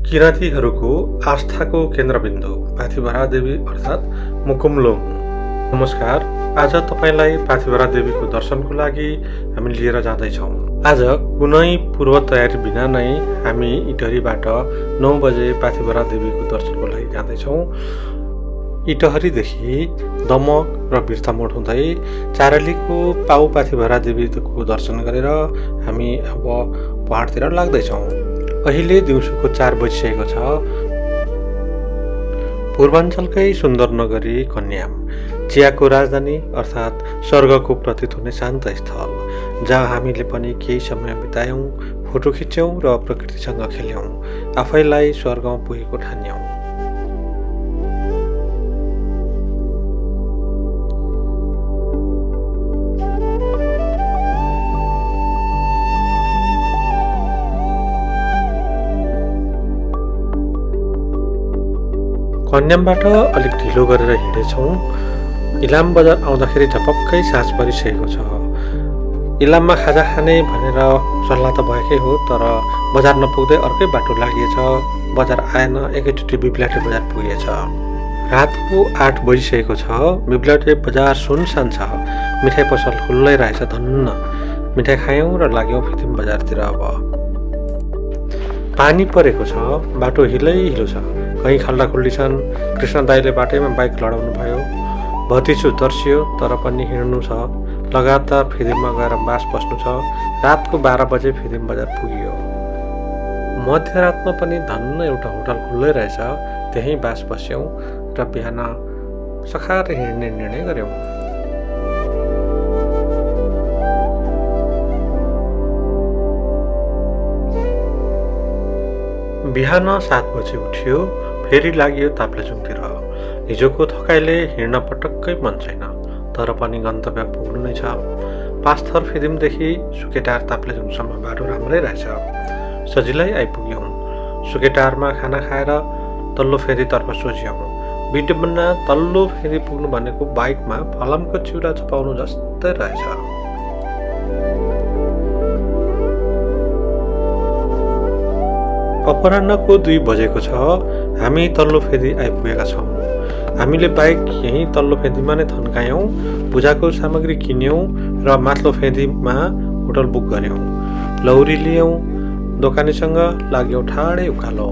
किराँतीहरूको आस्थाको केन्द्रबिन्दु पाथिभरा देवी अर्थात् मुकुमलोङ। नमस्कार, आज तपाईँलाई पाथिभरा देवीको दर्शनको लागि हामी लिएर जाँदैछौँ। आज कुनै पूर्व तयारी बिना नै हामी इटहरीबाट 9 बजे पाथिभरा देवीको दर्शनको लागि जाँदैछौँ। इटहरीदेखि दमक र बिर्तामोड हुँदै चारलीको पाउ पाथिभरा देवीको दर्शन गरेर हामी अब पहाडतिर लाग्दैछौँ। अहिले दिउँसोको 4 बजिसकेको छ। पूर्वाञ्चलकै सुन्दर नगरी कन्याम, चियाको राजधानी अर्थात् स्वर्गको प्रतीत हुने शान्त स्थल, जहाँ हामीले पनि केही समय बितायौँ, फोटो खिच्यौँ र प्रकृतिसँग खेल्यौँ, आफैलाई स्वर्गमा पुगेको ठान्यौँ। कन्यामबाट अलिक ढिलो गरेर हिँडेछौँ। इलाम बजार आउँदाखेरि झपक्कै साँझ परिसकेको छ। इलाममा खाजा खाने भनेर सल्लाह त भएकै हो, तर बजार नपुग्दै अर्कै बाटो लागिएछ। बजार आएन, एकैचोटि बिब्लाटे बजार पुगेछ। रातको 8 बजिसकेको छ। बिब्लाटे बजार सुनसान छ। मिठाई पसल खुल्लै रहेछ धन्न। मिठाई खायौँ र लाग्यौँ फितिम बजारतिर। अब पानी परेको छ, बाटो हिलो छ, कहीँ खल्डाखुल्डी छन्। कृष्ण दाइले बाटैमा बाइक लडाउनु भयो। भतिसु तर्सियो, तर पनि हिँड्नु छ। लगातार फिदिममा गएर बास बस्नु छ। रातको 12 बजे फिदिम बजार पुगियो। मध्यरातमा पनि धन्न एउटा होटल खुल्लै रहेछ, त्यहीँ बास बस्यौँ र बिहान सखार हिँड्ने निर्णय गऱ्यौँ। बिहान 7 बजे उठ्यो, फेरि लाग्यो ताप्लेजुङतिर। हिजोको थकाइले हिँड्न पटक्कै मन छैन, तर पनि गन्तव्य पुग्नु नै छ। पाँचथर फिदिमदेखि सुकेटार ताप्लेजुङसम्म बाटो राम्रै रहेछ, सजिलै आइपुग्यौँ। सुकेटारमा खाना खाएर तल्लो फेदीतर्फ सोच्यौँ। विडम्बना, तल्लो फेदी पुग्नु भनेको बाइकमा फलामको चिउरा चपाउनु जस्तै रहेछ। अपराह्नको 2 बजेको छ। हामी तल्लो फेदी आइपुगेका छौँ। हामीले बाइक यहीँ तल्लो फेदीमा नै थन्कायौँ, पूजाको सामग्री किन्यौँ र माथिल्लो फेदीमा होटल बुक गऱ्यौँ। लौरी लियौँ, दोकानीसँग लाग्यौँ ठाडै उकालो।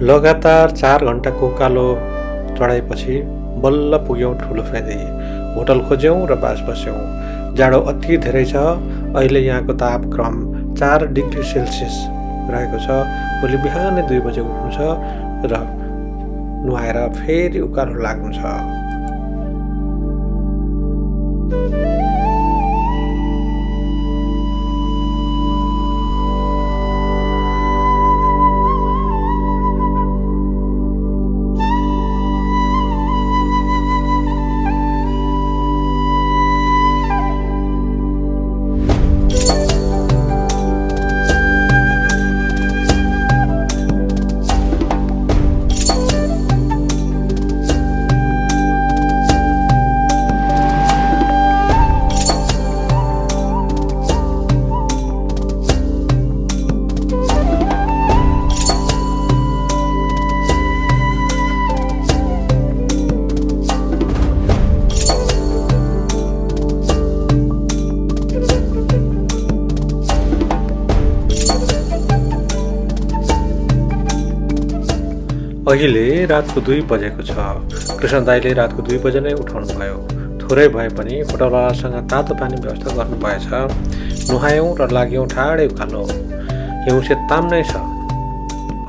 लगातार 4 घन्टाको उकालो चढाएपछि बल्ल पुग्यौँ ठुलो फेदी। होटल खोज्यौँ र बास बस्यौँ। जाडो अति धेरै छ। अहिले यहाँको तापक्रम 4 डिग्री सेल्सियस रहेको छ। भोलि बिहानै 2 बजे उठ्नु छ र नुहाएर फेरि उकालो लाग्नु छ। अहिले रातको 2 बजेको छ। कृष्ण दाइले रातको 2 बजे नै उठाउनु भयो। थोरै भए पनि होटलवालासँग तातो पानी व्यवस्था गर्नुभएछ। नुहायौँ र लाग्यौँ ठाडै उकालो। हिउँसे ताम नै छ।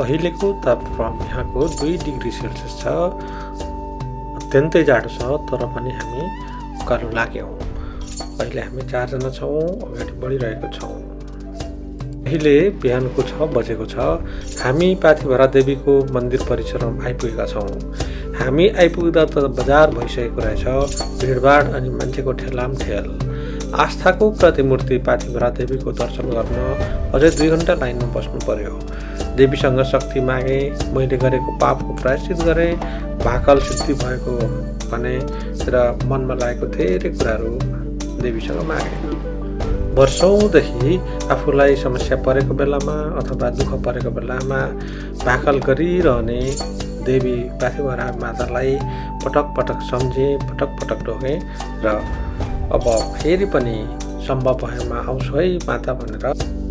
अहिलेको तापक्रम यहाँको 2 डिग्री सेल्सियस छ। अत्यन्तै जाडो छ, तर पनि हामी उकालो लाग्यौँ। अहिले हामी 4 जना छौँ, अगाडि बढिरहेको छौँ। अहिले बिहानको 6 बजेको छ। हामी पाथिभरा देवीको मन्दिर परिसरमा आइपुगेका छौँ। हामी आइपुग्दा त बजार भइसकेको रहेछ। भिडभाड अनि मान्छेको ठेलामठेल। आस्थाको प्रतिमूर्ति पाथिभरा देवीको दर्शन गर्न अझै 2 घन्टा लाइनमा बस्नु पर्यो। देवीसँग शक्ति मागे। मैले गरेको पापको प्रायश्चित गरेँ। भाकल सिद्धि भएको भने र मनमा लागेको धेरै कुराहरू देवीसँग मागे। वर्षौंदेखि आफूलाई समस्या परेको बेलामा अथवा दुःख परेको बेलामा भाकल गरिरहने देवी पार्थिवरा मातालाई पटक पटक सम्झे, पटक पटक ढोगे र अब फेरि पनि सम्भव भएमा आउँछु है माता भनेर